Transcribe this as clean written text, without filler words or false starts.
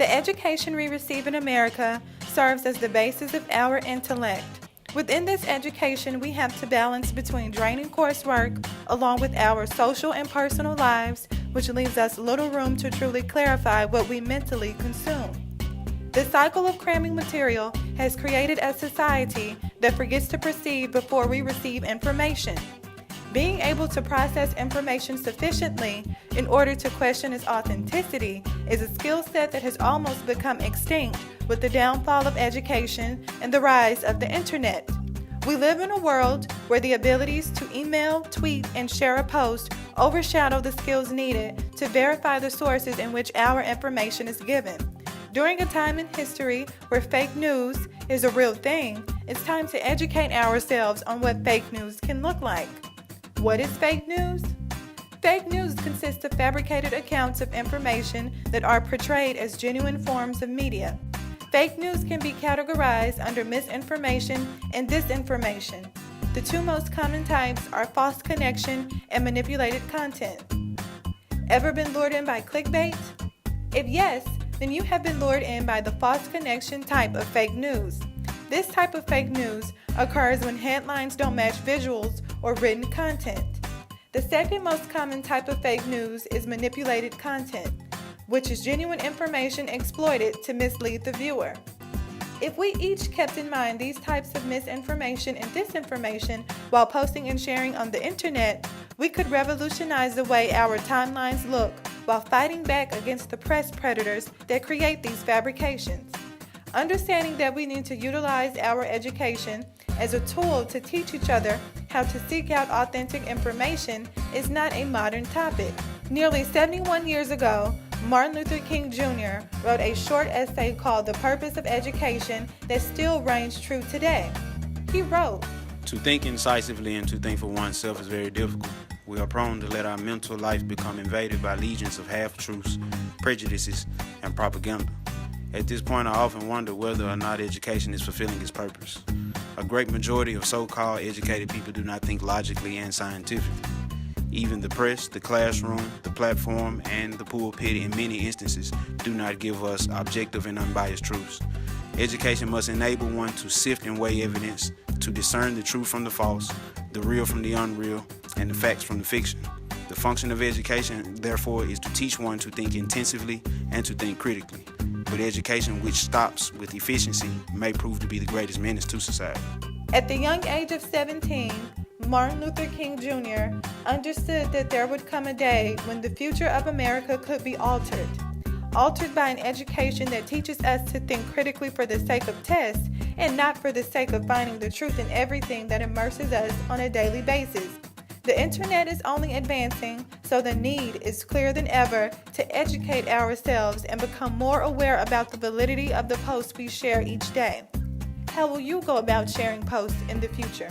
The education we receive in America serves as the basis of our intellect. Within this education, we have to balance between draining coursework along with our social and personal lives, which leaves us little room to truly clarify what we mentally consume. The cycle of cramming material has created a society that forgets to perceive before we receive information. Being able to process information sufficiently in order to question its authenticity is a skill set that has almost become extinct with the downfall of education and the rise of the internet. We live in a world where the abilities to email, tweet, and share a post overshadow the skills needed to verify the sources in which our information is given. During a time in history where fake news is a real thing, it's time to educate ourselves on what fake news can look like. What is fake news? Fake news consists of fabricated accounts of information that are portrayed as genuine forms of media. Fake news can be categorized under misinformation and disinformation. The two most common types are false connection and manipulated content. Ever been lured in by clickbait? If yes, then you have been lured in by the false connection type of fake news. This type of fake news occurs when headlines don't match visuals or written content. The second most common type of fake news is manipulated content, which is genuine information exploited to mislead the viewer. If we each kept in mind these types of misinformation and disinformation while posting and sharing on the internet, we could revolutionize the way our timelines look while fighting back against the press predators that create these fabrications. Understanding that we need to utilize our education as a tool to teach each other how to seek out authentic information is not a modern topic. Nearly 71 years ago, Martin Luther King Jr. wrote a short essay called The Purpose of Education that still reigns true today. He wrote, "To think incisively and to think for oneself is very difficult. We are prone to let our mental life become invaded by legions of half-truths, prejudices, and propaganda. At this point, I often wonder whether or not education is fulfilling its purpose. A great majority of so-called educated people do not think logically and scientifically. Even the press, the classroom, the platform, and the pulpit in many instances do not give us objective and unbiased truths. Education must enable one to sift and weigh evidence, to discern the true from the false, the real from the unreal, and the facts from the fiction. The function of education, therefore, is to teach one to think intensively and to think critically. But education which stops with efficiency may prove to be the greatest menace to society." At the young age of 17, Martin Luther King Jr. understood that there would come a day when the future of America could be altered by an education that teaches us to think critically for the sake of tests and not for the sake of finding the truth in everything that immerses us on a daily basis. The internet is only advancing, so the need is clearer than ever to educate ourselves and become more aware about the validity of the posts we share each day. How will you go about sharing posts in the future?